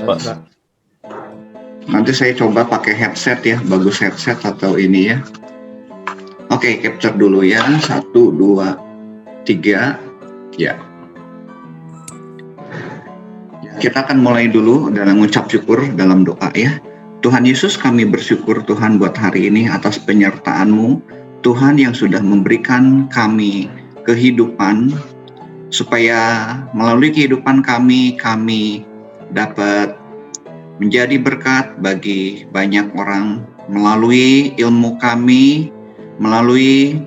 Pak. Nanti saya coba pakai headset ya, bagus headset atau ini ya. Oke, capture dulu ya. 1, 2, 3. Ya. Kita akan mulai dulu dalam mengucap syukur dalam doa ya. Tuhan Yesus, kami bersyukur Tuhan buat hari ini atas penyertaan-Mu. Tuhan yang sudah memberikan kami kehidupan, supaya melalui kehidupan kami dapat menjadi berkat bagi banyak orang melalui ilmu kami, melalui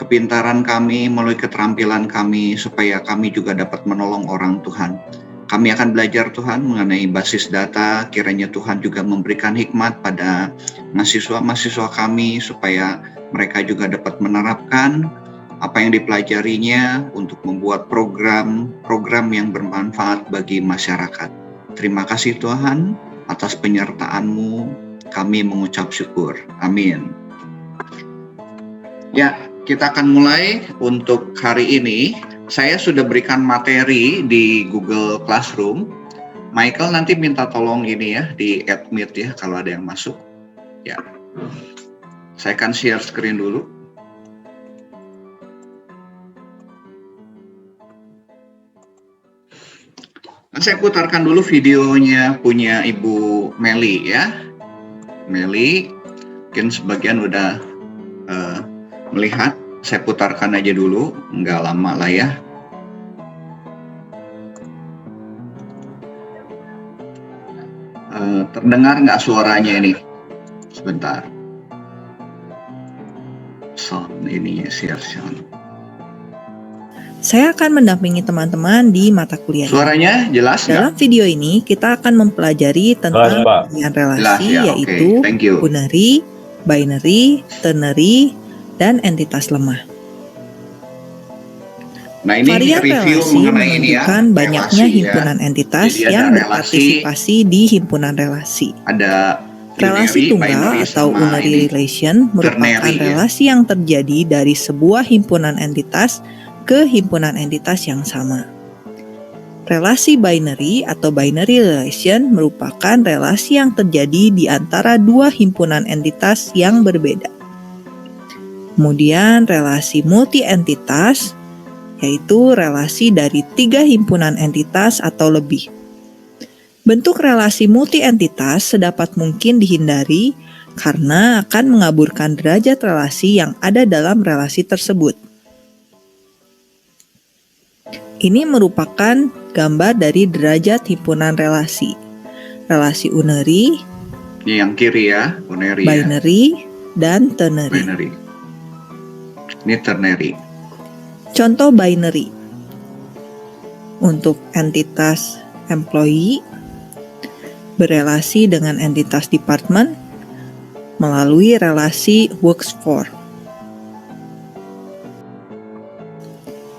kepintaran kami, melalui keterampilan kami, supaya kami juga dapat menolong orang Tuhan. Kami akan belajar Tuhan mengenai basis data, kiranya Tuhan juga memberikan hikmat pada mahasiswa-mahasiswa kami, supaya mereka juga dapat menerapkan apa yang dipelajarinya untuk membuat program yang bermanfaat bagi masyarakat. Terima kasih Tuhan atas penyertaan-Mu, kami mengucap syukur. Amin. Ya, kita akan mulai untuk hari ini. Saya sudah berikan materi di Google Classroom. Michael nanti minta tolong ini ya, di admit ya kalau ada yang masuk. Ya, saya akan share screen dulu. Nah, saya putarkan dulu videonya punya Ibu Meli ya. Meli, mungkin sebagian udah melihat. Saya putarkan aja dulu, nggak lama lah ya. Terdengar nggak suaranya ini? Sebentar. Sound ininya, share sound. Saya akan mendampingi teman-teman di mata kuliah. Suaranya jelas nggak? Dalam video ini kita akan mempelajari tentang bagian relasi, jelas, ya, yaitu unary, binary, ternary, dan entitas lemah. Nah, ini varian review relasi menunjukkan ya, banyaknya relasi, himpunan ya. entitas Jadi yang ada berpartisipasi di himpunan relasi. Ada relasi tunggal atau unary relation merupakan relasi yang terjadi dari sebuah himpunan entitas ke himpunan entitas yang sama. Relasi binary atau binary relation merupakan relasi yang terjadi di antara dua himpunan entitas yang berbeda. Kemudian relasi multi-entitas, yaitu relasi dari 3 himpunan entitas atau lebih. Bentuk relasi multi-entitas sedapat mungkin dihindari karena akan mengaburkan derajat relasi yang ada dalam relasi tersebut. Ini merupakan gambar dari derajat himpunan relasi. Relasi unary, yang kiri ya, unary, binary, dan ternary. Binary. Ini ternary. Contoh binary. Untuk entitas employee berelasi dengan entitas department melalui relasi works for.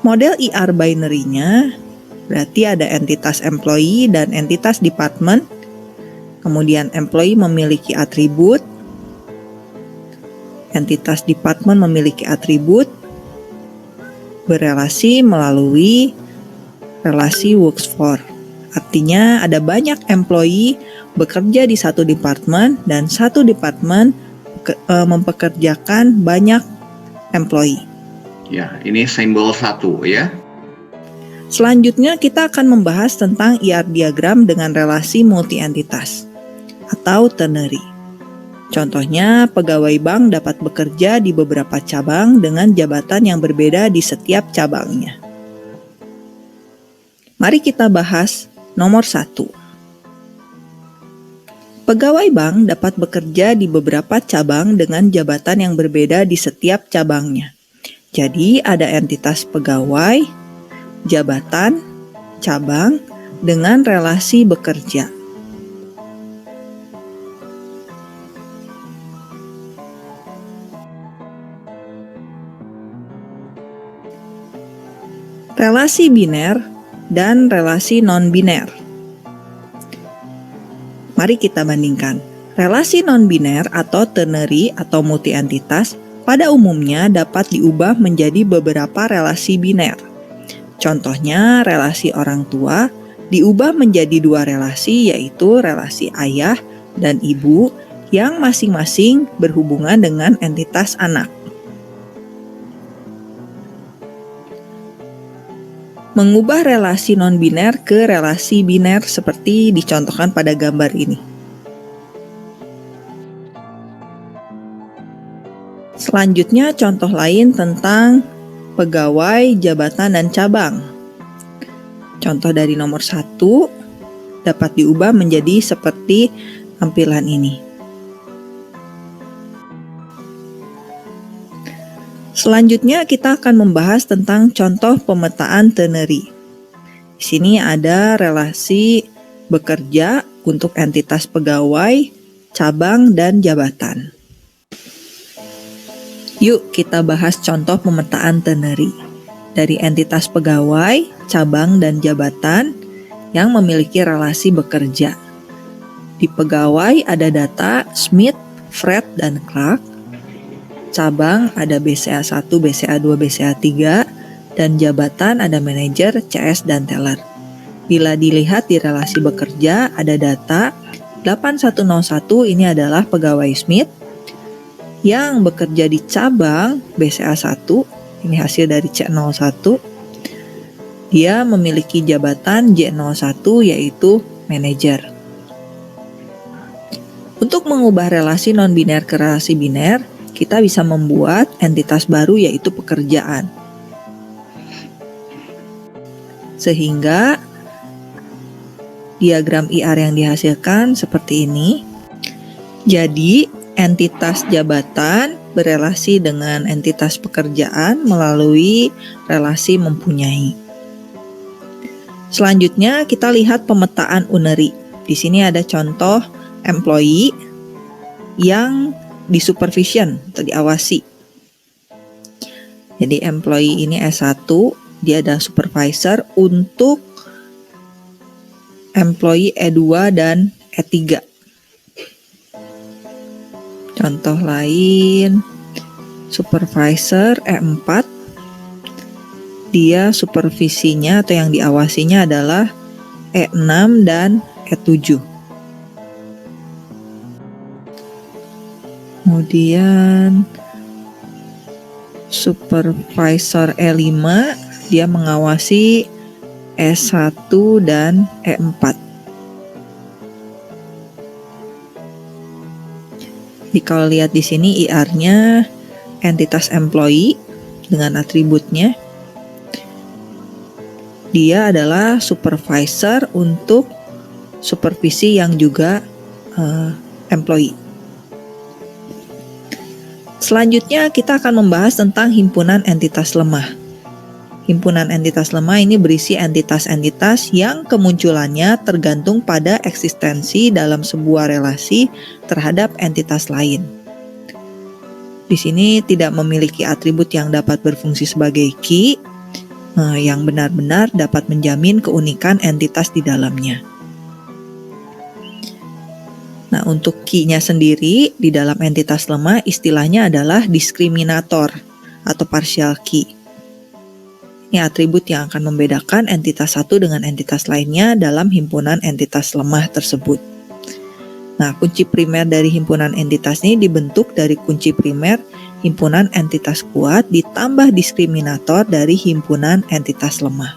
Model IR binary-nya berarti ada entitas employee dan entitas department. Kemudian employee memiliki atribut, entitas department memiliki atribut, berelasi melalui relasi works for. Artinya ada banyak employee bekerja di satu departemen dan satu departemen mempekerjakan banyak employee. Ya, ini simbol 1 ya. Selanjutnya kita akan membahas tentang IR diagram dengan relasi multi-entitas atau ternary. Contohnya, pegawai bank dapat bekerja di beberapa cabang dengan jabatan yang berbeda di setiap cabangnya. Mari kita bahas nomor 1. Pegawai bank dapat bekerja di beberapa cabang dengan jabatan yang berbeda di setiap cabangnya. Jadi ada entitas pegawai, jabatan, cabang, dengan relasi bekerja. Relasi biner dan relasi non-biner. Mari kita bandingkan. Relasi non-biner atau ternary atau multi-entitas pada umumnya dapat diubah menjadi beberapa relasi biner. Contohnya relasi orang tua diubah menjadi dua relasi, yaitu relasi ayah dan ibu yang masing-masing berhubungan dengan entitas anak. Mengubah relasi non-biner ke relasi biner seperti dicontohkan pada gambar ini. Selanjutnya contoh lain tentang pegawai, jabatan, dan cabang. Contoh dari nomor 1 dapat diubah menjadi seperti tampilan ini. Selanjutnya kita akan membahas tentang contoh pemetaan ternary. Di sini ada relasi bekerja untuk entitas pegawai, cabang, dan jabatan. Yuk kita bahas contoh pemetaan ternary dari entitas pegawai, cabang, dan jabatan yang memiliki relasi bekerja. Di pegawai ada data Smith, Fred, dan Clark. Cabang ada BCA1, BCA2, BCA3, dan jabatan ada manajer, CS, dan teller. Bila dilihat di relasi bekerja ada data 8101 ini adalah pegawai Smith yang bekerja di cabang BCA1, ini hasil dari C01. Dia memiliki jabatan J01 yaitu manajer. Untuk mengubah relasi non-biner ke relasi biner, kita bisa membuat entitas baru yaitu pekerjaan. Sehingga diagram IR yang dihasilkan seperti ini. Jadi, entitas jabatan berelasi dengan entitas pekerjaan melalui relasi mempunyai. Selanjutnya kita lihat pemetaan unary. Di sini ada contoh employee yang disupervision atau diawasi. Jadi employee ini S1, dia adalah supervisor untuk employee E2 dan E3. Contoh lain, supervisor E4, dia supervisinya atau yang diawasinya adalah E6 dan E7. Kemudian supervisor E5, dia mengawasi E1 dan E4. Jadi kalau lihat di sini IR-nya entitas employee dengan atributnya. Dia adalah supervisor untuk supervisi yang juga employee. Selanjutnya kita akan membahas tentang himpunan entitas lemah. Himpunan entitas lemah ini berisi entitas-entitas yang kemunculannya tergantung pada eksistensi dalam sebuah relasi terhadap entitas lain. Di sini tidak memiliki atribut yang dapat berfungsi sebagai key, yang benar-benar dapat menjamin keunikan entitas di dalamnya. Nah, untuk key-nya sendiri di dalam entitas lemah istilahnya adalah diskriminator atau partial key. Ini atribut yang akan membedakan entitas satu dengan entitas lainnya dalam himpunan entitas lemah tersebut. Nah, kunci primer dari himpunan entitas ini dibentuk dari kunci primer himpunan entitas kuat ditambah diskriminator dari himpunan entitas lemah.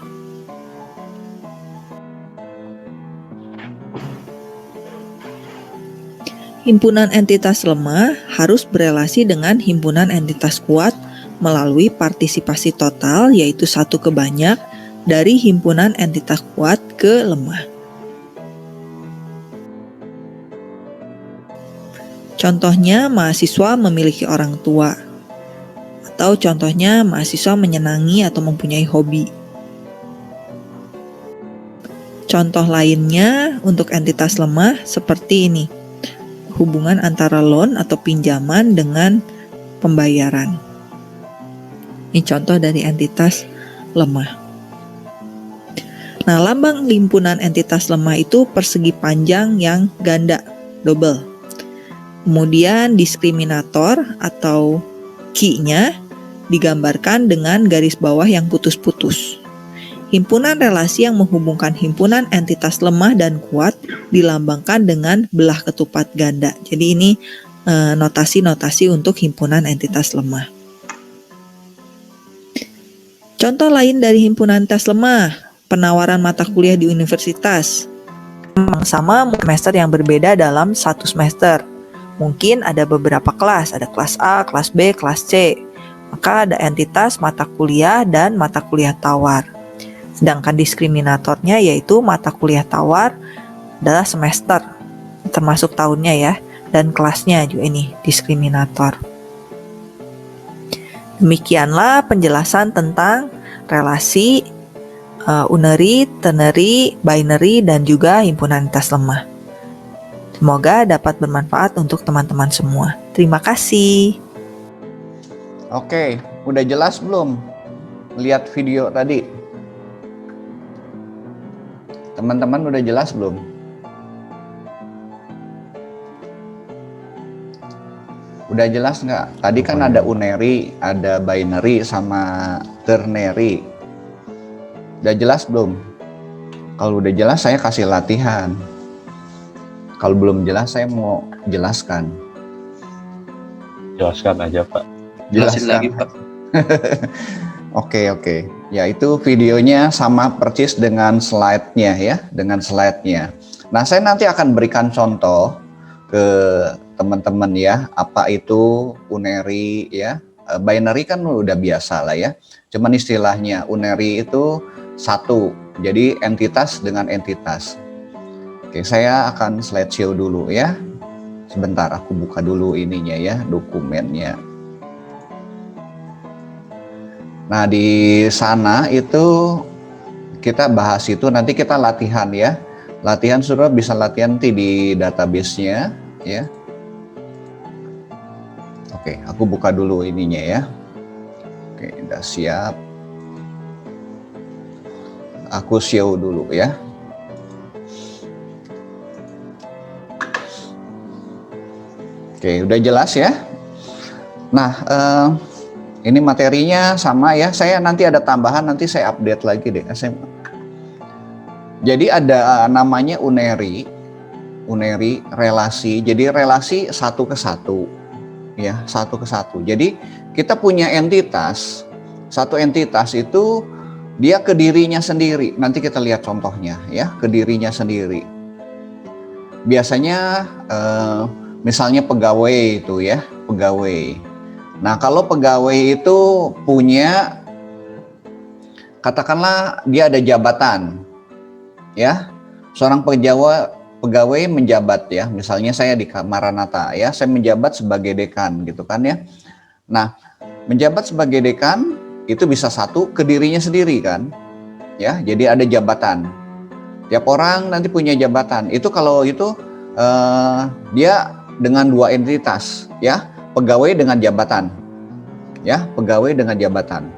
Himpunan entitas lemah harus berelasi dengan himpunan entitas kuat melalui partisipasi total yaitu satu ke banyak dari himpunan entitas kuat ke lemah. Contohnya mahasiswa memiliki orang tua, atau contohnya mahasiswa menyenangi atau mempunyai hobi. Contoh lainnya untuk entitas lemah seperti ini. Hubungan antara loan atau pinjaman dengan pembayaran. Ini contoh dari entitas lemah. Nah, lambang himpunan entitas lemah itu persegi panjang yang ganda, double. Kemudian diskriminator atau key-nya digambarkan dengan garis bawah yang putus-putus. Himpunan relasi yang menghubungkan himpunan entitas lemah dan kuat dilambangkan dengan belah ketupat ganda. Jadi ini notasi-notasi untuk himpunan entitas lemah. Contoh lain dari himpunan entitas lemah, penawaran mata kuliah di universitas. Memang sama semester yang berbeda dalam satu semester. Mungkin ada beberapa kelas, ada kelas A, kelas B, kelas C. Maka ada entitas mata kuliah dan mata kuliah tawar. Sedangkan diskriminatornya yaitu mata kuliah tawar adalah semester, termasuk tahunnya ya, dan kelasnya juga ini diskriminator. Demikianlah penjelasan tentang relasi unary, ternary, binary, dan juga himpunan entitas lemah. Semoga dapat bermanfaat untuk teman-teman semua. Terima kasih. Oke, udah jelas belum? Lihat video tadi. Teman-teman udah jelas belum? Udah jelas nggak? Tadi kan ada unary, ada binary, sama ternary. Udah jelas belum? Kalau udah jelas saya kasih latihan. Kalau belum jelas saya mau jelaskan. Jelaskan aja Pak. Jelasin lagi Pak. Oke. Ya itu videonya sama persis dengan slide-nya ya, dengan slide-nya. Nah saya nanti akan berikan contoh ke teman-teman ya, apa itu unary ya. Binary kan udah biasa lah ya. Cuman istilahnya unary itu satu, jadi entitas dengan entitas. Oke, saya akan slideshow dulu ya. Sebentar, aku buka dulu ininya ya, dokumennya. Nah, di sana itu kita bahas itu, nanti kita latihan ya. Latihan sudah bisa latihan nanti di database-nya ya. Oke, aku buka dulu ininya ya. Oke, udah siap. Aku show dulu ya. Oke, udah jelas ya. Nah, ini materinya sama ya. Saya nanti ada tambahan, nanti saya update lagi deh. Jadi ada namanya unary relasi. Jadi relasi satu ke satu, ya satu ke satu. Jadi kita punya entitas, satu entitas itu dia ke dirinya sendiri. Nanti kita lihat contohnya ya, ke dirinya sendiri. Biasanya misalnya pegawai itu ya, pegawai. Nah, kalau pegawai itu punya, katakanlah dia ada jabatan, ya, seorang pegawai menjabat ya, misalnya saya di Maranatha ya, saya menjabat sebagai dekan gitu kan ya. Nah, menjabat sebagai dekan itu bisa satu ke dirinya sendiri kan, ya, jadi ada jabatan. Tiap orang nanti punya jabatan. Itu kalau itu dia dengan dua entitas ya. Pegawai dengan jabatan, ya, pegawai dengan jabatan.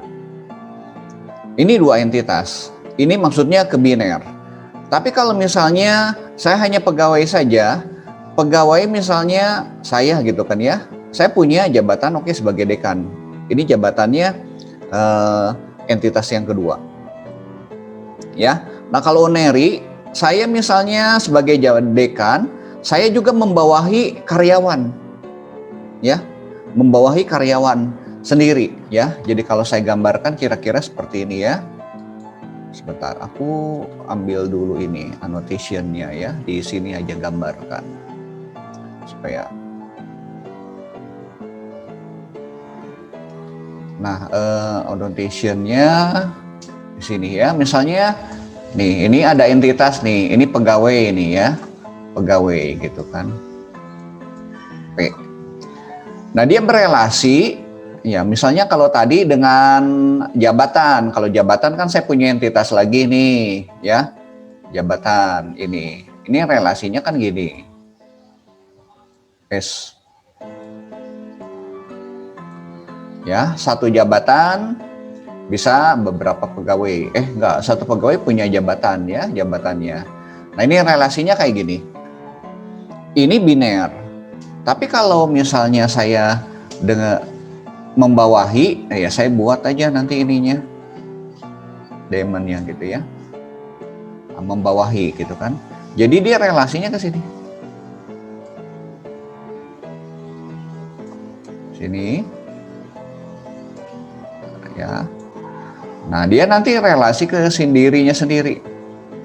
Ini dua entitas. Ini maksudnya ke biner. Tapi kalau misalnya saya hanya pegawai saja, pegawai misalnya saya gitu kan ya, saya punya jabatan oke sebagai dekan. Ini jabatannya entitas yang kedua. Ya, nah kalau unary, saya misalnya sebagai dekan, saya juga membawahi karyawan. Ya, membawahi karyawan sendiri ya. Jadi kalau saya gambarkan kira-kira seperti ini ya. Sebentar, aku ambil dulu ini annotation-nya ya. Di sini aja gambarkan supaya. Nah, annotation-nya di sini ya. Misalnya nih, ini ada entitas nih. Ini pegawai nih ya. Pegawai gitu kan. P. Nah, dia berelasi, ya misalnya kalau tadi dengan jabatan. Kalau jabatan kan saya punya entitas lagi nih, ya. Jabatan ini. Ini relasinya kan gini. S. Ya, satu jabatan bisa beberapa pegawai. Enggak, satu pegawai punya jabatan ya, jabatannya. Nah, ini relasinya kayak gini. Ini biner. Tapi kalau misalnya saya dengan membawahi, ya saya buat aja nanti ininya. diamondnya gitu ya, membawahi gitu kan. Jadi dia relasinya ke sini, ya. Nah dia nanti relasi ke dirinya sendiri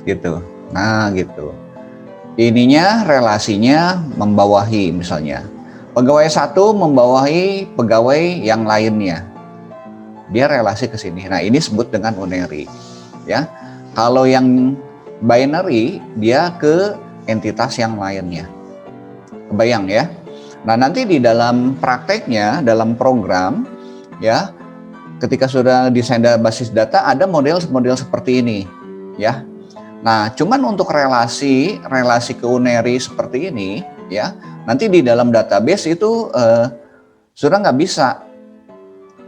gitu. Nah gitu, ininya relasinya membawahi, misalnya pegawai satu membawahi pegawai yang lainnya, dia relasi ke sini. Nah ini disebut dengan unary ya. Kalau yang binary dia ke entitas yang lainnya, kebayang ya. Nah nanti di dalam prakteknya, dalam program ya, ketika sudah desain basis data ada model-model seperti ini ya. Nah cuman untuk relasi ke unary seperti ini ya, nanti di dalam database itu sudah nggak bisa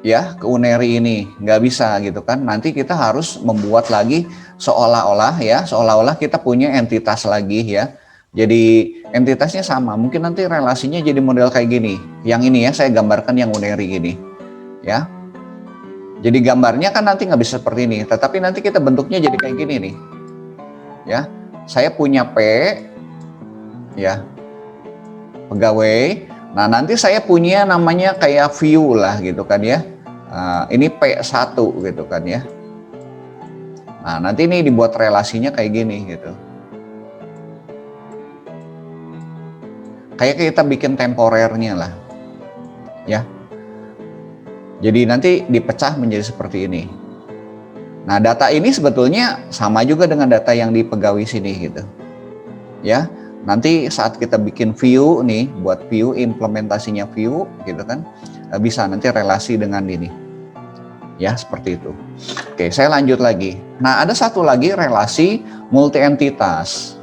ya, ke unary ini nggak bisa gitu kan. Nanti kita harus membuat lagi seolah-olah kita punya entitas lagi ya. Jadi entitasnya sama, mungkin nanti relasinya jadi model kayak gini. Yang ini ya saya gambarkan yang unary gini ya. Jadi gambarnya kan nanti nggak bisa seperti ini, tetapi nanti kita bentuknya jadi kayak gini nih ya. Saya punya P ya, pegawai. Nah nanti saya punya namanya kayak view lah gitu kan ya. Ini P1 gitu kan ya. Nah nanti ini dibuat relasinya kayak gini gitu. Kayak kita bikin temporernya lah ya. Jadi nanti dipecah menjadi seperti ini. Nah data ini sebetulnya sama juga dengan data yang di pegawai sini gitu ya. Nanti saat kita bikin view nih, buat view, implementasinya view gitu kan, bisa nanti relasi dengan ini ya, seperti itu. Oke, saya lanjut lagi. Nah ada satu lagi relasi multi entitas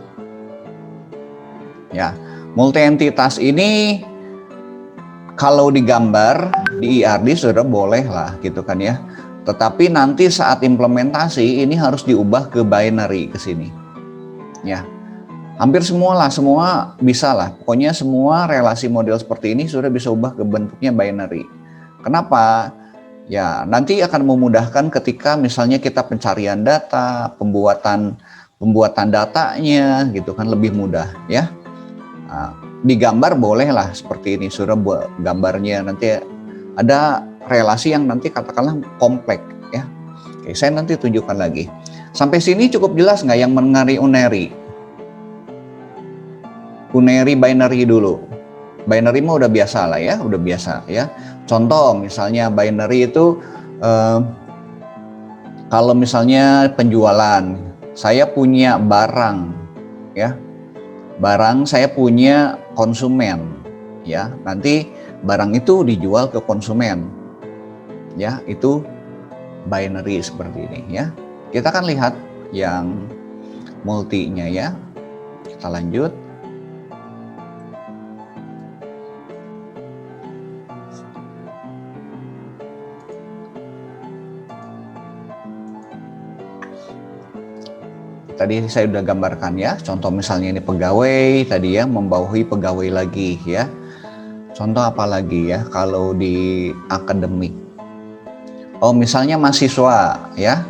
ya. Multi entitas ini kalau digambar di IRD sudah boleh lah gitu kan ya. Tetapi nanti saat implementasi ini harus diubah ke binary ke sini ya. Hampir semua bisa lah. Pokoknya semua relasi model seperti ini sudah bisa ubah ke bentuknya binary. Kenapa? Ya nanti akan memudahkan ketika misalnya kita pencarian data, pembuatan datanya gitu kan, lebih mudah ya. Nah, digambar boleh lah seperti ini, sudah buat gambarnya nanti ada relasi yang nanti katakanlah kompleks ya. Oke, saya nanti tunjukkan lagi. Sampai sini cukup jelas nggak yang mengenai unary? Unary binary dulu. Binary mah udah biasa lah ya, udah biasa ya. Contoh misalnya binary itu kalau misalnya penjualan, saya punya barang ya. Barang saya punya konsumen ya. Nanti barang itu dijual ke konsumen ya, itu binary seperti ini ya. Kita akan lihat yang multinya ya. Kita lanjut. Tadi saya sudah gambarkan ya, contoh misalnya ini pegawai tadi ya, membawahi pegawai lagi ya. Contoh apa lagi ya kalau di akademik? Oh misalnya mahasiswa ya.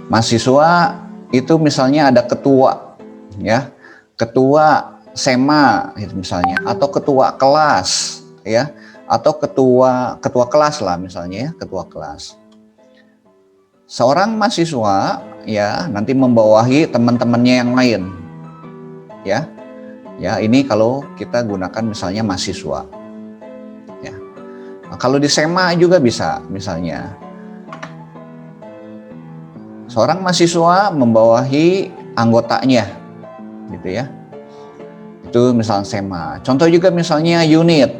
Mahasiswa itu misalnya ada ketua ya. Ketua SEMA itu misalnya, atau ketua kelas ya, atau ketua kelas lah misalnya ya, ketua kelas. Seorang mahasiswa ya nanti membawahi teman-temannya yang lain ya. Ya ini kalau kita gunakan misalnya mahasiswa ya. Nah, kalau di SEMA juga bisa, misalnya seorang mahasiswa membawahi anggotanya gitu ya. Itu misalnya SEMA. Contoh juga misalnya unit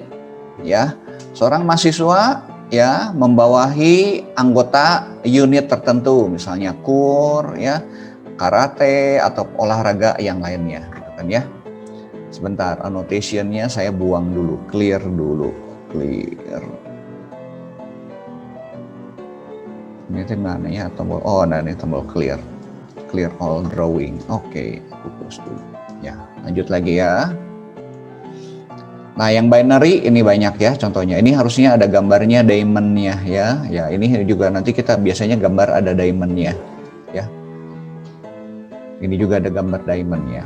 ya. Seorang mahasiswa ya membawahi anggota unit tertentu, misalnya kur ya, karate atau olahraga yang lainnya gitu kan ya. Sebentar, annotationnya saya buang dulu, clear dulu, clear. Ini mana ya tombol? Oh, nah ini tombol clear, clear all drawing. Oke, fokus dulu. Ya, lanjut lagi ya. Nah, yang binary ini banyak ya contohnya. Ini harusnya ada gambarnya diamondnya ya. Ya, ini juga nanti kita biasanya gambar ada diamondnya ya. Ini juga ada gambar diamond ya.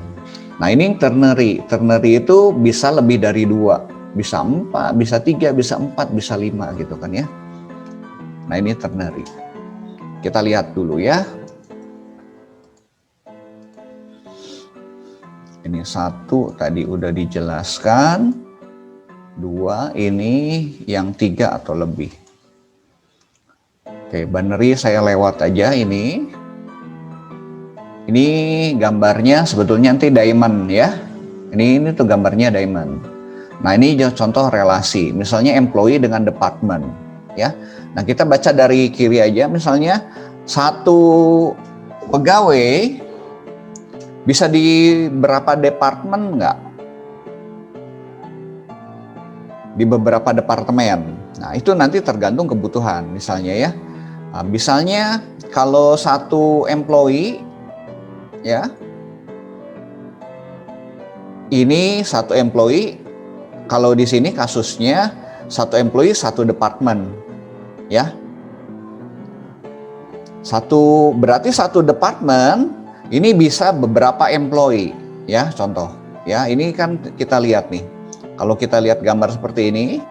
Nah ini ternary. Ternary itu bisa lebih dari 2, bisa 4, bisa 3, bisa 4, bisa 5 gitu kan ya. Nah ini ternary. Kita lihat dulu ya. Ini 1 tadi udah dijelaskan. 2 ini yang 3 atau lebih. Oke, binary saya lewat aja ini. Ini gambarnya sebetulnya nanti diamond ya. Ini tuh gambarnya diamond. Nah ini contoh relasi. Misalnya employee dengan department ya. Nah kita baca dari kiri aja. Misalnya satu pegawai bisa di berapa departemen nggak? Di beberapa departemen. Nah itu nanti tergantung kebutuhan misalnya ya. Nah, misalnya kalau satu employee ya, ini satu employee, kalau di sini kasusnya satu employee satu departemen ya. Berarti satu departemen ini bisa beberapa employee ya, contoh ya. Ini kan kita lihat nih. Kalau kita lihat gambar seperti ini,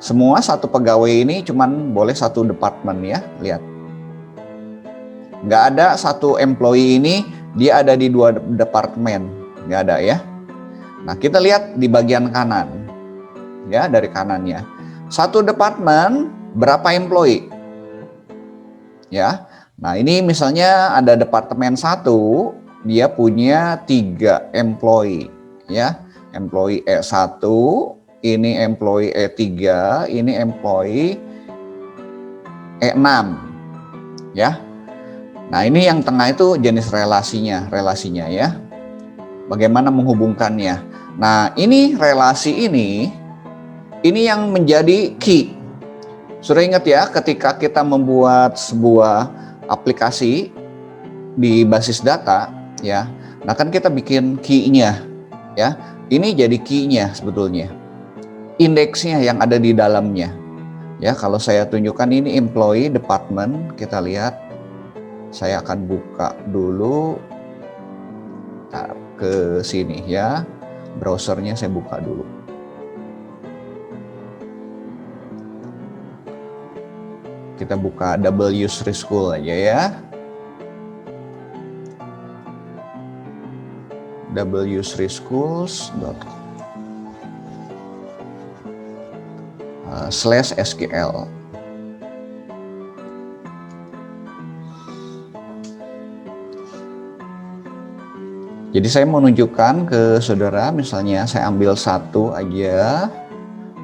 semua satu pegawai ini cuman boleh satu departemen ya, lihat. Nggak ada satu employee ini dia ada di 2 departemen, nggak ada ya. Nah kita lihat di bagian kanan ya, dari kanannya. Satu departemen berapa employee ya. Nah ini misalnya ada departemen 1, dia punya 3 employee ya. Employee E1, ini employee E3, ini employee E6 ya. Nah ini yang tengah itu jenis relasinya ya. Bagaimana menghubungkannya. Nah ini relasi ini yang menjadi key. Sudah ingat ya ketika kita membuat sebuah aplikasi di basis data ya. Nah kan kita bikin key-nya ya. Ini jadi key-nya sebetulnya. Indeksnya yang ada di dalamnya. Ya kalau saya tunjukkan ini employee department, kita lihat. Saya akan buka dulu ke sini ya, browsernya saya buka dulu. Kita buka W3 School aja ya. w3schools.com/SQL. Jadi saya mau menunjukkan ke saudara, misalnya saya ambil 1 aja,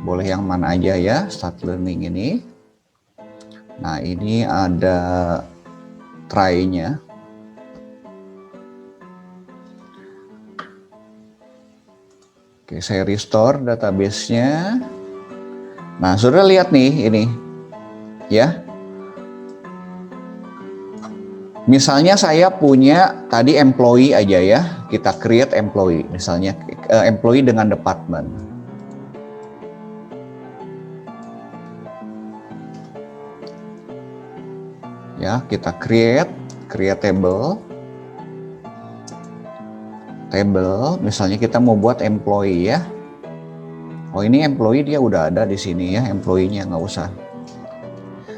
boleh yang mana aja ya, start learning ini. Nah ini ada try-nya. Oke, saya restore database-nya. Nah saudara lihat nih ini ya. Misalnya saya punya tadi employee aja ya, kita create employee, misalnya employee dengan department. Ya, kita create table, misalnya kita mau buat employee ya. Oh ini employee dia udah ada di sini ya, employee-nya nggak usah.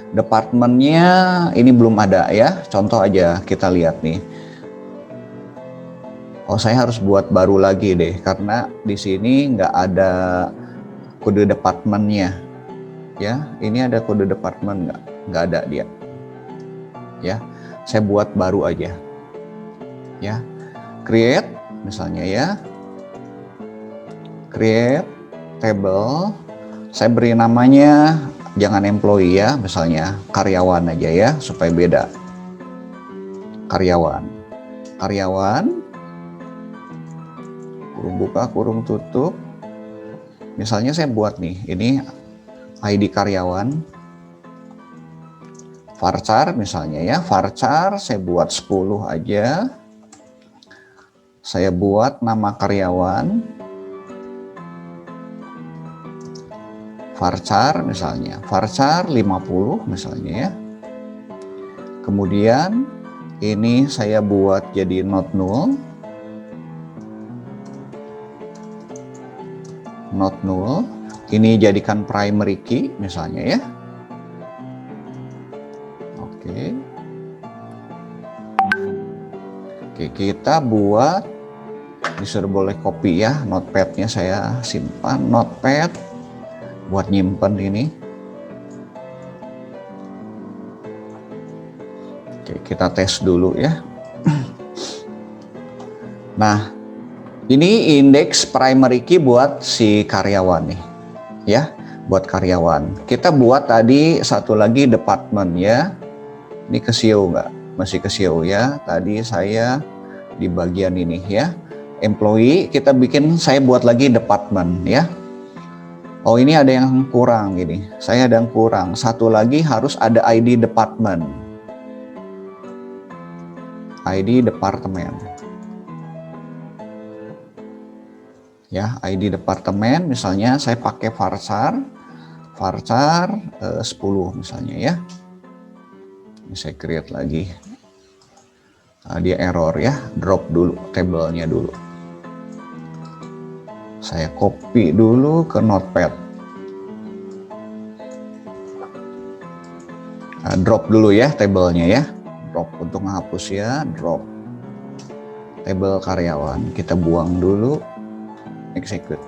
Departemennya ini belum ada ya, contoh aja kita lihat nih. Oh saya harus buat baru lagi deh, karena di sini nggak ada kode departemennya ya. Ini ada kode departemen nggak ada dia ya. Saya buat baru aja ya. Create misalnya ya, create table, saya beri namanya jangan employee ya, misalnya karyawan aja ya, supaya beda. Karyawan, kurung buka, kurung tutup. Misalnya saya buat nih, ini ID karyawan, varchar misalnya ya, varchar saya buat 10 aja. Saya buat nama karyawan, varchar misalnya, varchar 50 misalnya ya. Kemudian Ini saya buat jadi not null. Not null. Ini jadikan primary key misalnya ya. Oke. Oke, kita buat, disuruh boleh copy ya, notepad-nya saya simpan, notepad buat nyimpen ini. Oke, kita tes dulu ya. Nah, ini indeks primary key buat si karyawan nih, ya, buat karyawan. Kita buat tadi satu lagi department ya. Ini ke CEO nggak? Masih ke CEO ya. Tadi saya di bagian ini ya. Employee, kita bikin, saya buat lagi department ya. Oh, ini ada yang kurang gini. Saya ada yang kurang. Satu lagi harus ada ID department. ID departemen. Ya, ID departemen misalnya saya pakai varchar 10 misalnya ya. Ini saya create lagi. Nah, dia error ya, drop dulu tabelnya dulu. Saya copy dulu ke notepad. Nah, drop dulu ya tabelnya ya. Drop untuk menghapus ya, drop. Tabel karyawan, kita buang dulu. Execute.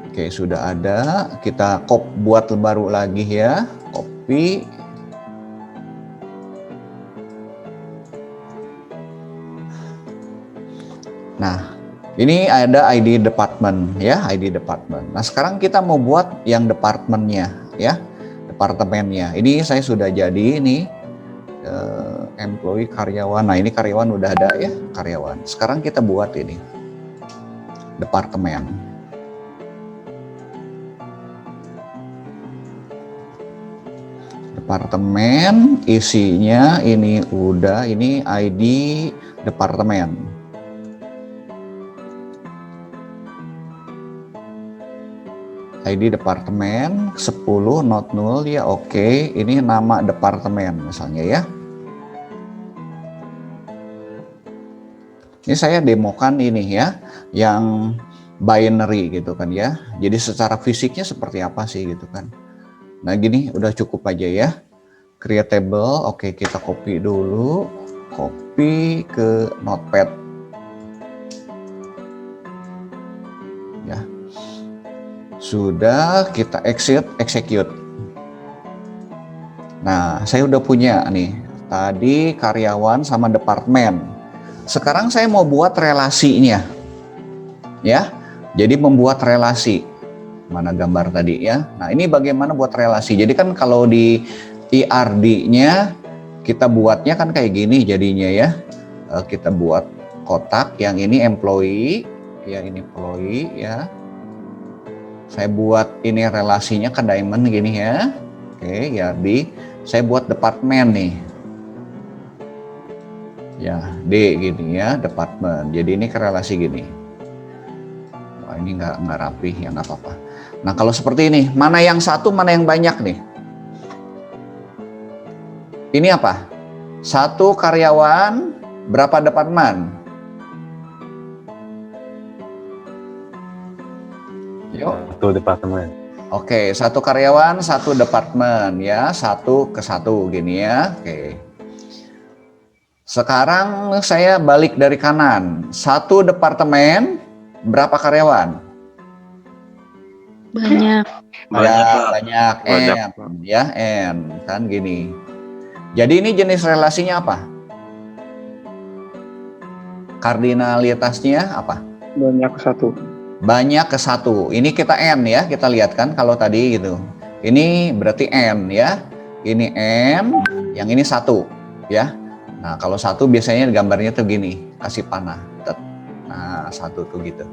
Oke, sudah ada. Kita buat baru lagi ya. Copy. Nah, ini ada ID department ya, ID department. Nah, sekarang kita mau buat yang departmentnya ya, departemennya. Ini saya sudah jadi ini employee karyawan. Nah, ini karyawan udah ada ya, karyawan. Sekarang kita buat ini departemen. Departemen isinya ini udah, ini ID departemen. ID departemen 10 not null ya, oke. Ini nama departemen misalnya ya. Ini saya demokan ini ya, yang binary gitu kan ya. Jadi secara fisiknya seperti apa sih gitu kan. Nah gini udah cukup aja ya. Create table, oke, kita copy dulu. Copy ke notepad. Ya. Sudah, kita execute. Nah, saya udah punya nih. Tadi karyawan sama departemen. Sekarang saya mau buat relasinya. Ya. Jadi membuat relasi. Mana gambar tadi ya. Nah, ini bagaimana buat relasi. Jadi kan kalau di IRD-nya kita buatnya kan kayak gini jadinya ya. Kita buat kotak, yang ini employee, yang ini employee ya. Saya buat ini relasinya ke diamond gini ya. Oke, IRD. Saya buat departemen nih. Ya, D gini ya, departemen. Jadi ini ke relasi gini. Wah, ini nggak rapi, ya nggak apa-apa. Nah, kalau seperti ini, mana yang satu, mana yang banyak nih? Ini apa? Satu karyawan, berapa departemen? Yuk. Satu departemen. Oke, satu karyawan, satu departemen ya, 1:1 gini ya. Oke. Sekarang saya balik dari kanan. Satu departemen, berapa karyawan? Banyak. Banyak. N, ya N, kan gini. Jadi ini jenis relasinya apa? Kardinalitasnya apa? Banyak ke satu. Banyak ke satu. Ini kita N ya, kita lihat kan kalau tadi gitu. Ini berarti N ya. Ini N, yang ini 1 ya. Nah, kalau 1 biasanya gambarnya tuh gini, kasih panah. Nah, 1 tuh gitu.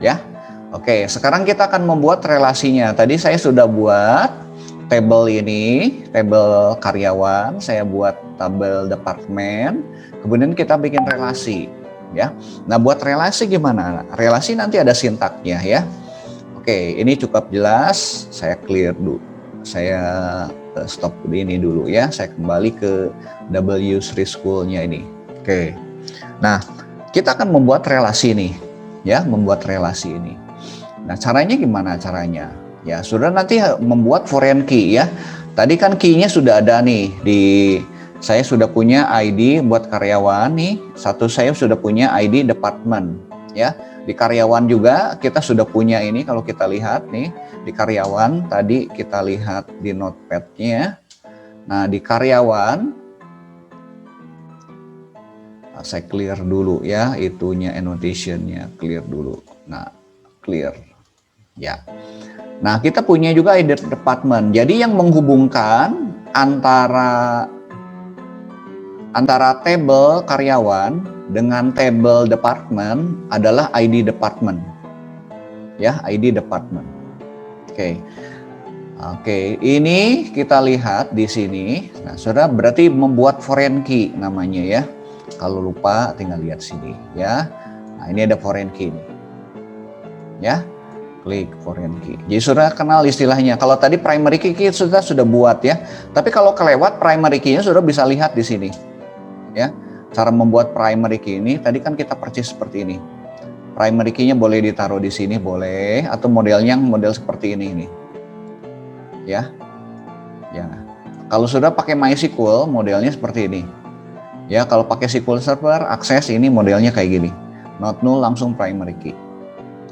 Ya. Oke, sekarang kita akan membuat relasinya. Tadi saya sudah buat tabel ini, tabel karyawan, saya buat tabel departemen, kemudian kita bikin relasi, ya. Nah, buat relasi gimana? Relasi nanti ada sintaknya ya. Oke, ini cukup jelas, saya clear dulu. saya stop ini dulu ya. Saya kembali ke W3 School-nya ini. Oke. Nah, kita akan membuat relasi nih, ya, membuat relasi ini. Nah, caranya gimana caranya? Ya, sudah nanti membuat foreign key ya. Tadi kan key-nya sudah ada nih saya sudah punya ID buat karyawan nih. Saya sudah punya ID department ya. Di karyawan juga kita sudah punya ini, kalau kita lihat nih di karyawan tadi kita lihat di notepad-nya. Nah, di karyawan saya clear dulu ya, itunya annotation-nya clear dulu. Nah, clear. Ya. Nah, kita punya juga ID department. Jadi yang menghubungkan antara table karyawan dengan table department adalah ID department. Ya, ID department. Oke. Oke, ini kita lihat di sini. Nah, Saudara berarti membuat foreign key namanya ya. Kalau lupa tinggal lihat sini ya. Nah, ini ada foreign key nih. Ya. Klik foreign key. Jadi Saudara kenal istilahnya. Kalau tadi primary key kita sudah buat ya. Tapi kalau kelewat primary key-nya Saudara bisa lihat di sini. Ya. Cara membuat primary key ini tadi kan kita persis seperti ini. Primary key-nya boleh ditaruh di sini, boleh, atau modelnya model seperti ini nih. Ya. Ya. Kalau sudah pakai MySQL modelnya seperti ini. Ya, kalau pakai SQL Server akses ini modelnya kayak gini. Not null langsung primary key.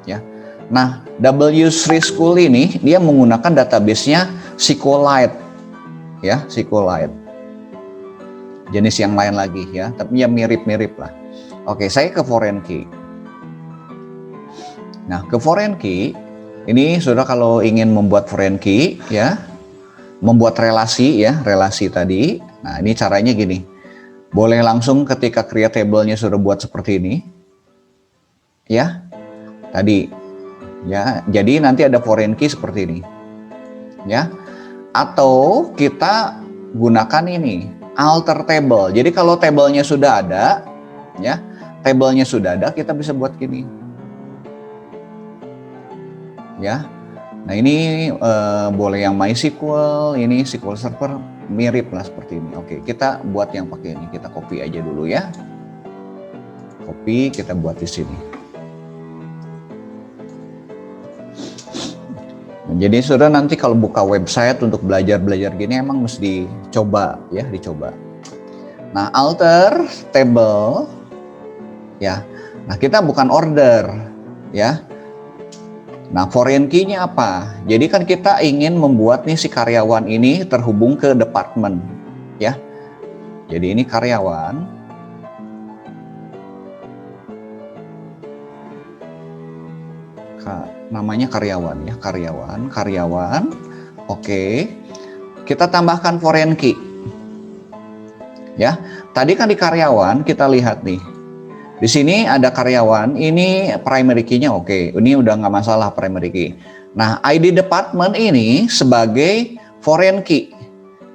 Ya. Nah, W3 School ini dia menggunakan database-nya SQLite. Ya, SQLite. Jenis yang lain lagi ya, tapi ya mirip-mirip lah. Oke, saya ke foreign key. Nah, ke foreign key ini Saudara kalau ingin membuat foreign key ya, membuat relasi ya, relasi tadi. Nah, ini caranya gini. Boleh langsung ketika create table-nya sudah buat seperti ini. Ya. Tadi ya, jadi nanti ada foreign key seperti ini. Ya. Atau kita gunakan ini, alter table. Jadi kalau table-nya sudah ada, ya, table-nya sudah ada, kita bisa buat gini. Ya. Nah, ini boleh yang MySQL, ini SQL Server mirip lah seperti ini. Oke, kita buat yang pakai ini. Kita copy aja dulu ya. Copy, kita buat di sini. Nah, jadi Saudara nanti kalau buka website untuk belajar-belajar gini emang mesti dicoba ya, dicoba. Nah, alter table ya. Nah, kita bukan order ya. Nah, foreign key-nya apa? Jadi kan kita ingin membuat nih si karyawan ini terhubung ke departemen, ya. Jadi ini karyawan. Namanya karyawan ya, karyawan. Oke. Kita tambahkan foreign key. Ya. Tadi kan di karyawan kita lihat nih. Di sini ada karyawan, ini primary key-nya oke. Ini udah nggak masalah primary key. Nah, ID department ini sebagai foreign key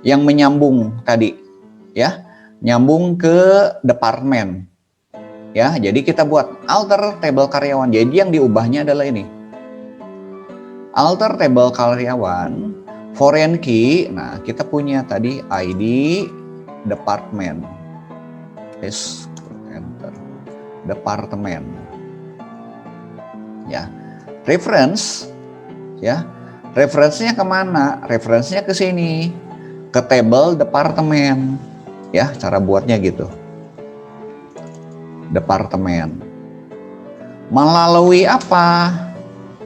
yang menyambung tadi, ya, nyambung ke departemen. Ya, jadi kita buat alter table karyawan. Jadi yang diubahnya adalah ini. Alter table karyawan, foreign key. Nah, kita punya tadi ID department. Yes, enter. Departemen. Ya, reference ya, referensinya kemana? Referensinya ke sini, ke table departemen ya, cara buatnya gitu. Departemen melalui apa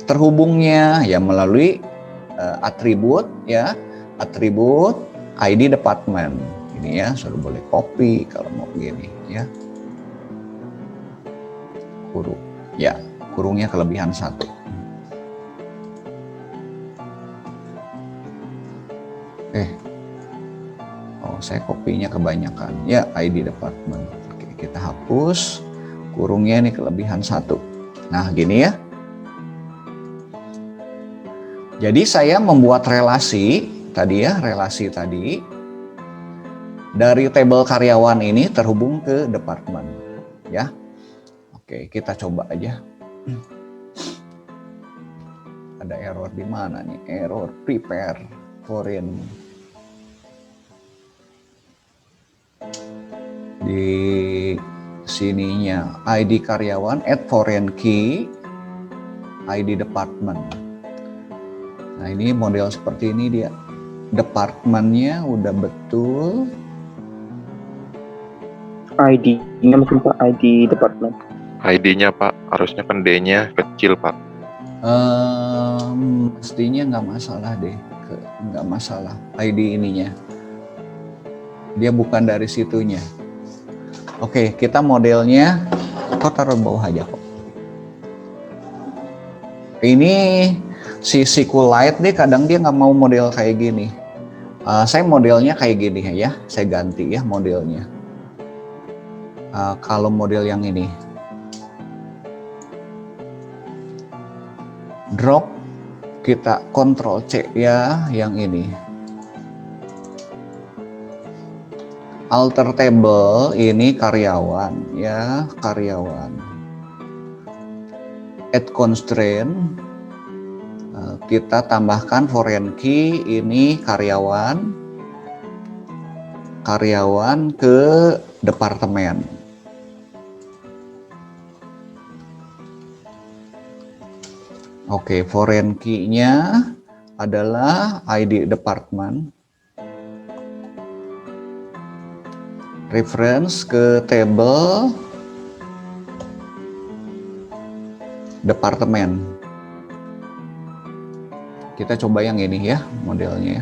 terhubungnya ya, melalui atribut ya, atribut ID department ini ya. Sudah boleh copy kalau mau begini ya. Kurung ya, kurungnya kelebihan 1. Saya kopinya kebanyakan ya, ID department. Oke, kita hapus kurungnya, ini kelebihan 1. Nah, gini ya. Jadi saya membuat relasi tadi ya, relasi tadi dari table karyawan ini terhubung ke departemen ya. Oke, kita coba aja. Ada error di mana nih? Error prepare foreign. Di sininya ID karyawan, add foreign key, ID department. Nah ini model seperti ini dia. Departmentnya udah betul. ID-nya mungkin Pak, ID department. ID-nya Pak, harusnya kan D-nya kecil Pak. Mestinya nggak masalah deh, nggak masalah ID ininya. Dia bukan dari situnya. Oke, kita modelnya, kok taruh bawah aja kok. Ini si SQLite nih kadang dia nggak mau model kayak gini. Saya modelnya kayak gini ya, saya ganti ya modelnya. Kalau model yang ini, drop, kita Ctrl C ya yang ini. Alter table ini karyawan ya, karyawan. Add constraint, kita tambahkan foreign key ini karyawan ke departemen. Oke, foreign key-nya adalah ID department. Reference ke table departemen. Kita coba yang ini ya modelnya.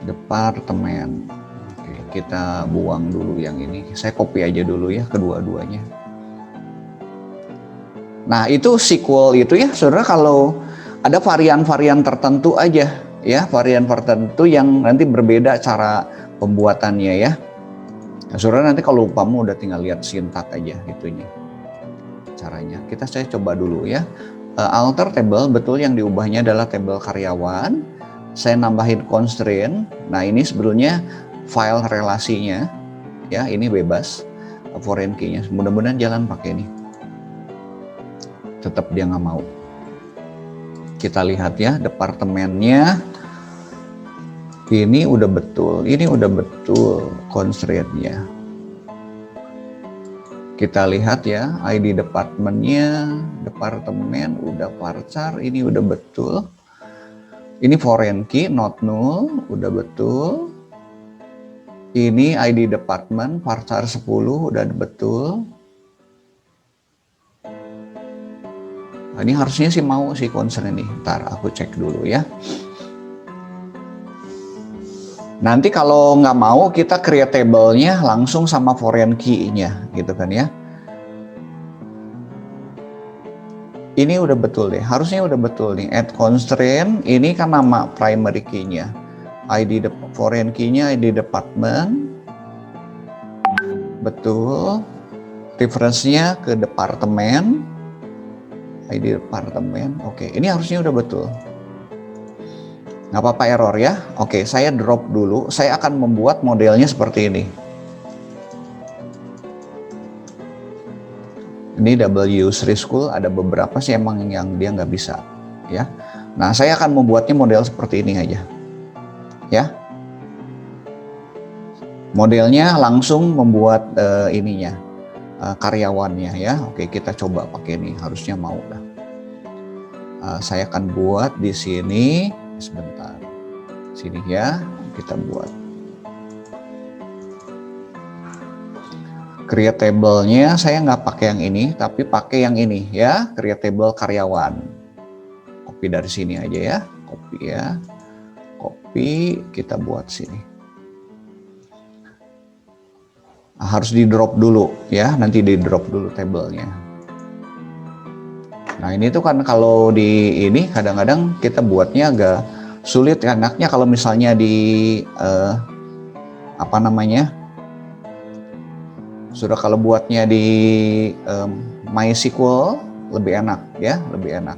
Departemen. Oke, kita buang dulu yang ini. Saya copy aja dulu ya kedua-duanya. Nah itu SQL itu ya saudara, kalau ada varian-varian tertentu aja ya, varian tertentu yang nanti berbeda cara pembuatannya ya. Nah, saudara nanti kalau umpama udah tinggal lihat sintak aja itunya caranya. Saya coba dulu ya. Alter table, betul yang diubahnya adalah table karyawan. Saya nambahin constraint. Nah ini sebetulnya file relasinya ya, ini bebas foreign key-nya. Mudah-mudahan jalan pakai ini. Tetap dia nggak mau. Kita lihat ya departemennya. Ini udah betul constraint-nya. Kita lihat ya ID departemennya, departemen udah varchar, ini udah betul. Ini foreign key not null, udah betul. Ini ID department varchar 10 udah betul. Nah, ini harusnya sih mau si concern ini. Ntar aku cek dulu ya. Nanti kalau nggak mau kita create table-nya langsung sama foreign key-nya gitu kan ya. Ini udah betul deh, harusnya udah betul nih. Add constraint, ini kan nama primary key-nya. ID foreign key-nya ID department. Betul. Reference-nya ke departemen. ID departemen. Oke, ini harusnya udah betul. Nggak apa-apa error ya. Oke, saya drop dulu. Saya akan membuat modelnya seperti ini. Ini W3 School, ada beberapa sih emang yang dia nggak bisa ya. Nah, saya akan membuatnya model seperti ini aja. Ya. Modelnya langsung membuat ininya, karyawannya ya. Oke, kita coba pakai ini. Harusnya mau dah. Saya akan buat di sini. Sebentar, sini ya, kita buat create table-nya. Saya nggak pakai yang ini, tapi pakai yang ini ya, create table karyawan. Copy dari sini aja ya, copy ya, copy, kita buat sini. Nah, harus di drop dulu ya, nanti di drop dulu tabelnya. Nah ini tuh kan kalau di ini kadang-kadang kita buatnya agak sulit ya, enaknya kalau misalnya di apa namanya, sudah kalau buatnya di MySQL lebih enak ya, lebih enak.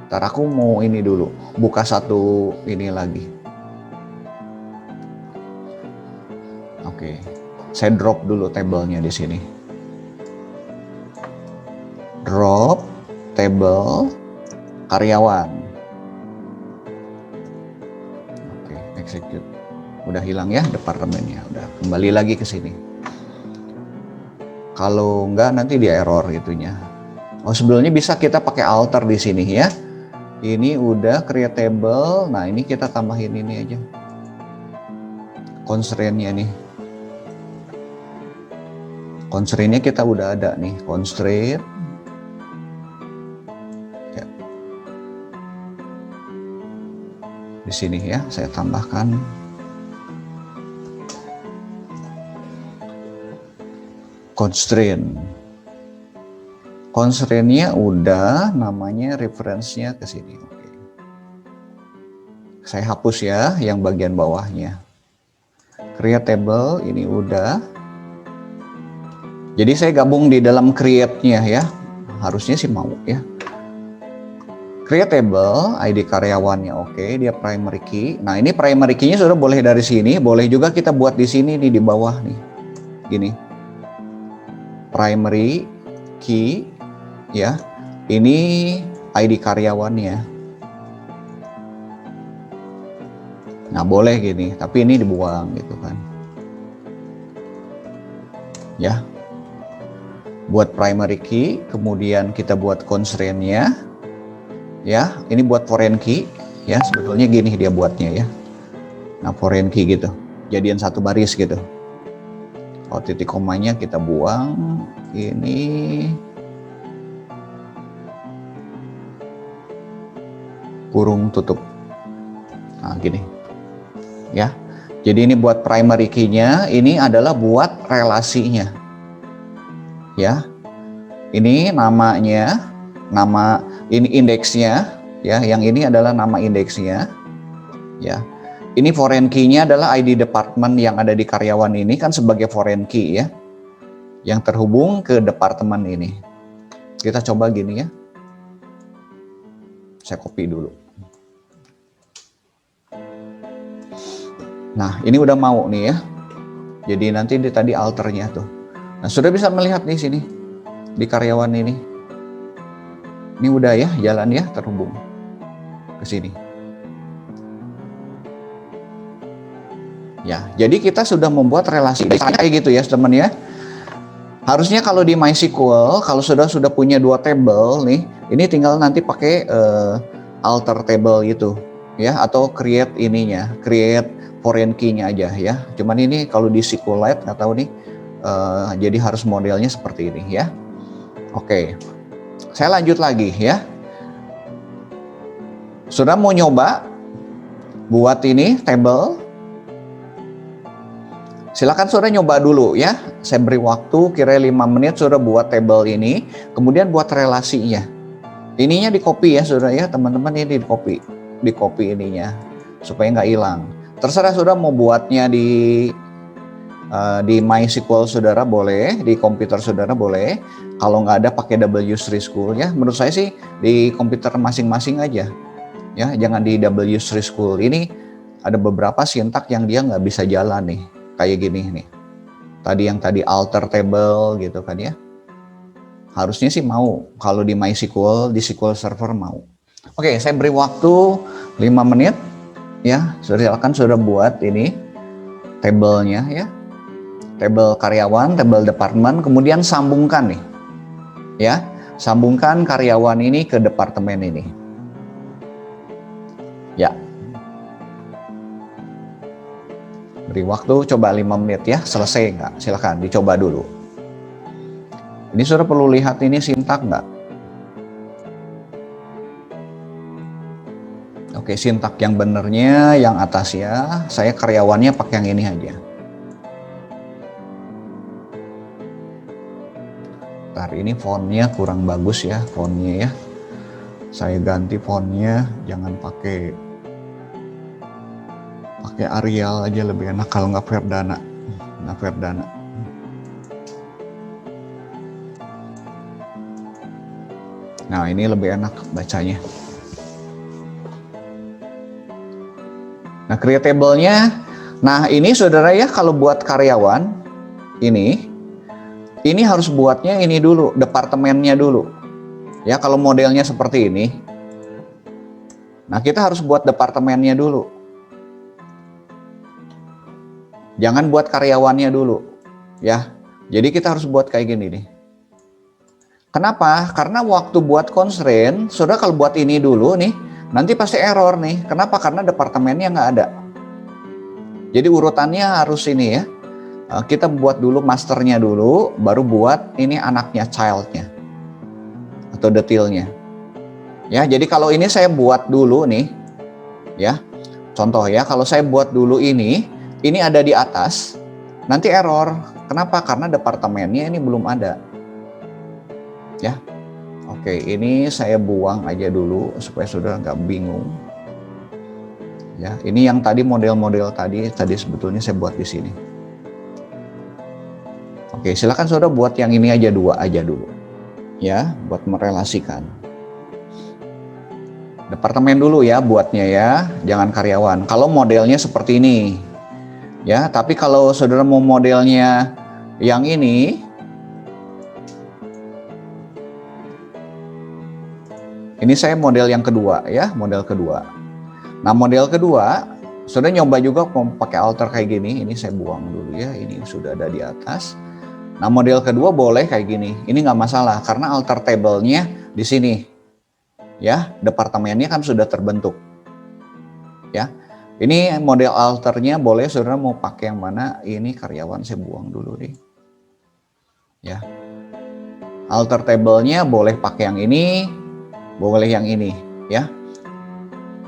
Ntar aku mau ini dulu, buka satu ini lagi. Oke, saya drop dulu tabelnya di sini. Drop, table karyawan. Oke, execute. Udah hilang ya departemennya, udah kembali lagi ke sini. Kalau enggak nanti dia error itunya. Oh, sebelumnya bisa kita pakai alter di sini ya. Ini udah create table. Nah, ini kita tambahin ini aja. Constraint-nya nih. Constraint-nya kita udah ada nih, constraint. Ya. Di sini ya, saya tambahkan constraint. Constraint-nya udah, namanya reference-nya ke sini. Oke. Saya hapus ya yang bagian bawahnya. Create table ini udah. Jadi saya gabung di dalam create-nya ya. Harusnya sih mau ya. Create table, ID karyawannya oke, dia primary key. Nah, ini primary key-nya sudah boleh dari sini, boleh juga kita buat di sini nih di bawah nih. Gini. Primary key ya, ini ID karyawannya. Nah, boleh gini, tapi ini dibuang gitu kan ya. Buat primary key, kemudian kita buat constraint-nya ya. Ini buat foreign key ya, sebetulnya gini dia buatnya ya. Nah, foreign key gitu, jadian satu baris gitu. Oh, titik komanya kita buang. Ini kurung tutup. Nah, gini. Ya. Jadi ini buat primary key-nya, ini adalah buat relasinya. Ya. Ini namanya, nama ini indeksnya ya, yang ini adalah nama indeksnya. Ya. Ini foreign key-nya adalah ID department yang ada di karyawan ini kan sebagai foreign key ya. Yang terhubung ke departemen ini. Kita coba gini ya. Saya copy dulu. Nah, ini udah mau nih ya. Jadi nanti tadi alternya tuh. Nah, sudah bisa melihat di sini. Di karyawan ini. Ini udah ya, jalan ya, terhubung ke sini. Ya, jadi kita sudah membuat relasi kayak gitu ya, teman ya. Harusnya kalau di MySQL, kalau sudah punya dua table nih, ini tinggal nanti pakai alter table itu, ya, atau create ininya, create foreign key-nya aja ya. Cuman ini kalau di SQLite nggak tahu nih, jadi harus modelnya seperti ini ya. Oke, saya lanjut lagi ya. Sudah mau nyoba buat ini table? Silakan saudara nyoba dulu ya. Saya beri waktu kira 5 menit saudara buat table ini, kemudian buat relasinya. Ininya di copy ya saudara ya, teman-teman, ini di copy ininya supaya nggak hilang. Terserah saudara mau buatnya di MySQL saudara boleh, di komputer saudara boleh. Kalau nggak ada pakai W3 School ya. Menurut saya sih di komputer masing-masing aja ya, jangan di W3 School. Ini ada beberapa sintak yang dia nggak bisa jalan nih. Kayak gini nih. Tadi alter table gitu kan ya. Harusnya sih mau kalau di MySQL, di SQL Server mau. Oke, saya beri waktu 5 menit ya. Silakan sudah buat ini tabelnya ya. Tabel karyawan, tabel departemen, kemudian sambungkan nih. Ya, sambungkan karyawan ini ke departemen ini. Ya. Beri waktu coba 5 menit ya, selesai nggak? Silakan dicoba dulu. Ini sudah perlu lihat ini sintak nggak? Oke, sintak yang benernya yang atas ya. Saya karyawannya pakai yang ini aja. Ntar ini fontnya kurang bagus ya, fontnya ya. Saya ganti fontnya, jangan pakai Arial aja lebih enak kalau nggak Verdana. Nah, ini lebih enak bacanya. Nah, creatable-nya, nah ini saudara ya, kalau buat karyawan ini harus buatnya ini dulu, departemennya dulu. Ya, kalau modelnya seperti ini, nah kita harus buat departemennya dulu. Jangan buat karyawannya dulu, ya. Jadi kita harus buat kayak gini nih. Kenapa? Karena waktu buat constraint, saudara kalau buat ini dulu nih, nanti pasti error nih. Kenapa? Karena departemennya nggak ada. Jadi urutannya harus ini ya. Kita buat dulu masternya dulu, baru buat ini anaknya, childnya, atau detailnya. Ya, jadi kalau ini saya buat dulu nih, ya. Contoh ya, kalau saya buat dulu ini ada di atas, nanti error. Kenapa? Karena departemennya ini belum ada. Ya, oke, ini saya buang aja dulu supaya saudara nggak bingung. Ya, ini yang tadi model-model tadi sebetulnya saya buat di sini. Oke, silakan saudara buat yang ini aja, 2 aja dulu. Ya, buat merelasikan. Departemen dulu ya buatnya ya, jangan karyawan. Kalau modelnya seperti ini, ya. Tapi kalau saudara mau modelnya yang ini saya model yang kedua ya, model kedua. Nah model kedua, saudara nyoba juga mau pakai alter kayak gini. Ini saya buang dulu ya, ini sudah ada di atas. Nah model kedua boleh kayak gini, ini nggak masalah karena alter table-nya di sini. Ya, departemennya kan sudah terbentuk. Ya, ini model alternya boleh saudara mau pakai yang mana? Ini karyawan saya buang dulu nih. Ya, alter table-nya boleh pakai yang ini, boleh yang ini. Ya,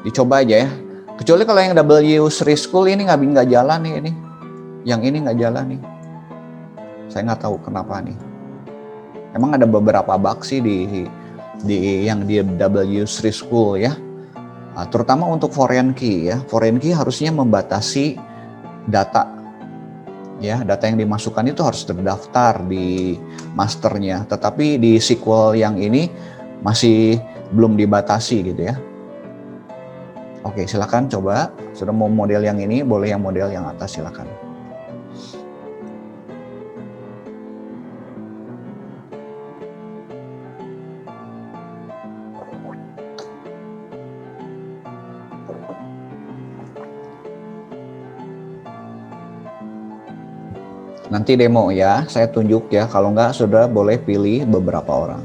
dicoba aja ya. Kecuali kalau yang W3 School ini nggak jalan nih ini. Yang ini nggak jalan nih. Saya nggak tahu kenapa nih. Emang ada beberapa bug sih di yang di W3 School ya. Nah, terutama untuk foreign key ya. Foreign key harusnya membatasi data. Ya, data yang dimasukkan itu harus terdaftar di masternya. Tetapi di SQL yang ini masih belum dibatasi gitu ya. Oke, silakan coba. Sudah mau model yang ini, boleh yang model yang atas silakan. Nanti demo ya, saya tunjuk ya. Kalau enggak, saudara boleh pilih beberapa orang.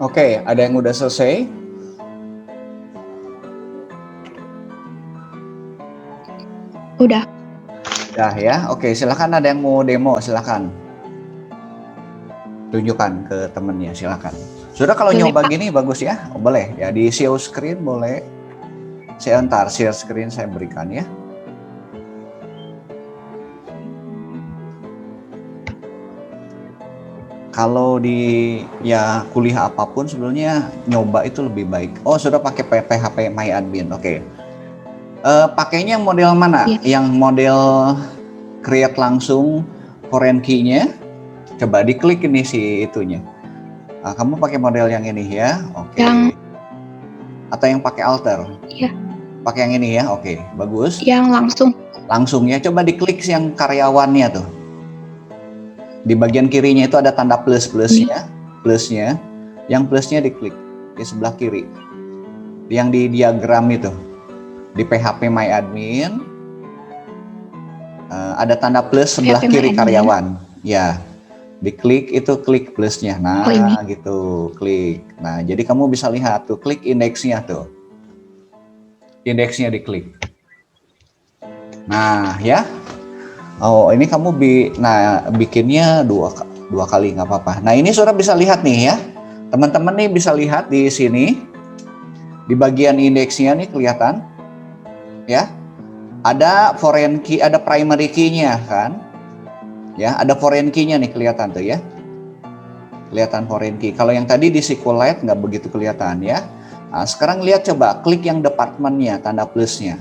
Oke, ada yang udah selesai? Udah. Udah ya. Oke, silakan ada yang mau demo, silakan. Tunjukkan ke temennya, silakan. Sudah kalau Boleh, nyoba Pak. gini bagus ya? Oh, boleh ya, di show screen boleh. Saya ntar share screen saya berikan ya. Kalau di ya kuliah apapun sebenarnya nyoba itu lebih baik. Oh, sudah pakai PHP MyAdmin. Oke. Pakainya yang model mana? Iya. Yang model create langsung foreign key-nya. Coba diklik ini si itunya. Kamu pakai model yang ini ya. Oke. Yang Atau yang pakai alter? Iya. Pakai yang ini ya. Oke, bagus. Yang langsung. Langsung ya. Coba diklik yang karyawannya tuh. Di bagian kirinya itu ada tanda plusnya. Yang plusnya diklik di sebelah kiri. Yang di diagram itu. Di PHP MyAdmin ada tanda plus sebelah PHP kiri MyAdmin. Karyawan. Ya, diklik itu klik plusnya. Nah, ini. gitu, klik. Nah, jadi kamu bisa lihat tuh, klik indeksnya tuh. Indeksnya diklik. Nah, ya. Oh, ini kamu bikinnya dua kali nggak apa-apa. Nah, ini sudah bisa lihat nih ya. Teman-teman nih bisa lihat di sini. Di bagian indeksnya nih kelihatan. Ya. Ada foreign key, ada primary key-nya kan. Ya, ada foreign key-nya nih kelihatan tuh ya. Kelihatan foreign key. Kalau yang tadi di SQLite nggak begitu kelihatan ya. Nah, sekarang lihat coba klik yang departmentnya, tanda plusnya.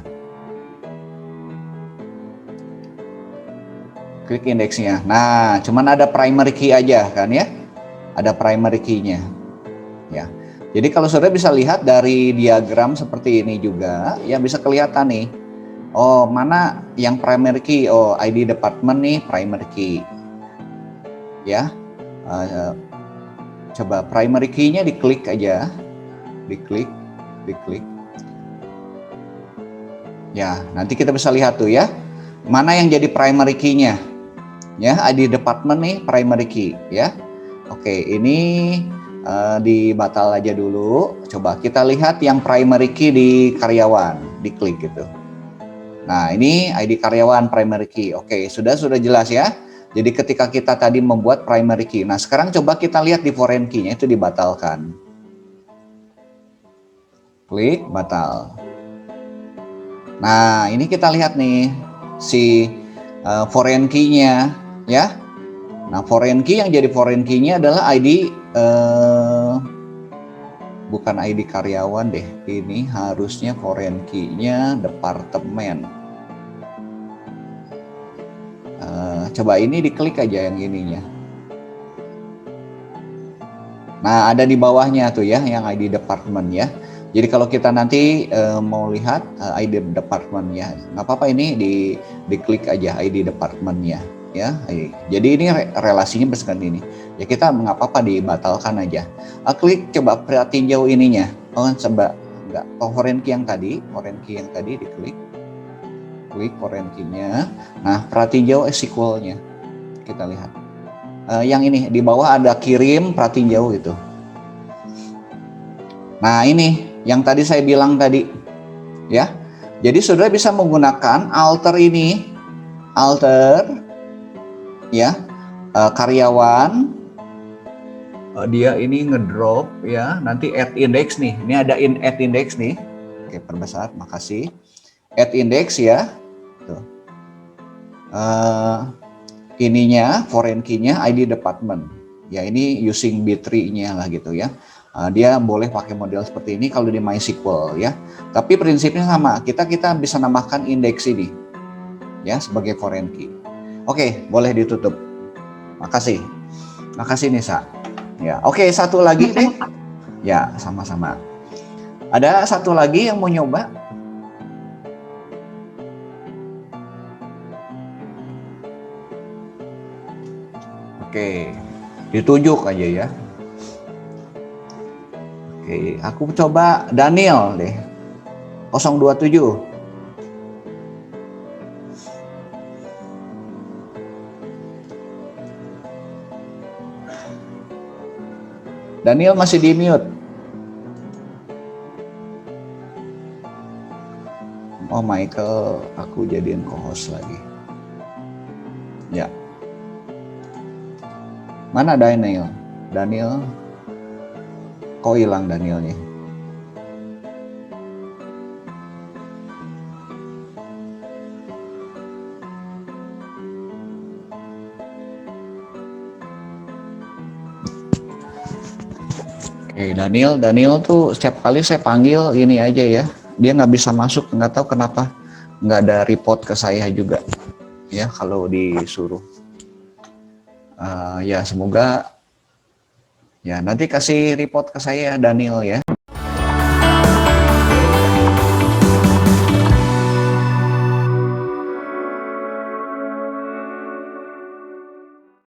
Klik indeksnya. Nah, cuman ada primary key aja kan ya. Ada primary key-nya. Ya. Jadi kalau saudara bisa lihat dari diagram seperti ini juga, ya bisa kelihatan nih. Oh, mana yang primary key? Oh, ID department nih primary key. Ya. Coba primary key-nya diklik aja. Diklik. Ya, nanti kita bisa lihat tuh ya. Mana yang jadi primary key-nya? Ya, ID department nih primary key ya. Oke, ini dibatal aja dulu. Coba kita lihat yang primary key di karyawan, diklik gitu. Nah, ini ID karyawan primary key. Oke, sudah jelas ya. Jadi ketika kita tadi membuat primary key. Nah, sekarang coba kita lihat di foreign key-nya itu dibatalkan. Klik batal. Nah, ini kita lihat nih si foreign key-nya ya. Nah, foreign key yang jadi foreign key-nya adalah ID bukan ID karyawan deh. Ini harusnya foreign key-nya departemen. Coba ini diklik aja yang ininya. Nah, ada di bawahnya tuh ya yang ID department ya. Jadi kalau kita nanti mau lihat ID department ya, nggak apa-apa ini diklik aja ID departmentnya ya. Jadi ini relasinya berdasarkan ini. Ya kita nggak apa-apa dibatalkan aja. Klik coba tinjau ininya. Oh coba nggak foreign key yang tadi diklik. Klik foreign key-nya. Nah pratinjau SQL-nya kita lihat. Yang ini di bawah ada kirim pratinjau gitu. Nah ini yang tadi saya bilang tadi ya. Jadi saudara bisa menggunakan alter ini, ya karyawan dia ini ngedrop ya, nanti add index nih. Ini ada add index nih. Oke, perbesar, makasih. Add index ya. Tuh. Ininya foreign key-nya ID department. Ya ini using B3-nya lah gitu ya. Dia boleh pakai model seperti ini kalau di MySQL ya. Tapi prinsipnya sama. Kita bisa namakan indeks ini ya sebagai foreign key. Oke, boleh ditutup. Makasih. Makasih Nisa. Ya, oke, satu lagi deh. Ya, sama-sama. Ada satu lagi yang mau nyoba? Oke, ditunjuk aja ya. Oke, aku coba Daniel deh. 027. Daniel masih di mute. Oh Michael, aku jadiin co-host lagi. Ya. Mana Daniel? Daniel, kok hilang Danielnya? Oke, Daniel tuh setiap kali saya panggil ini aja ya, dia nggak bisa masuk, nggak tahu kenapa, nggak ada report ke saya juga, ya kalau disuruh. Ya semoga ya nanti kasih report ke saya Daniel ya.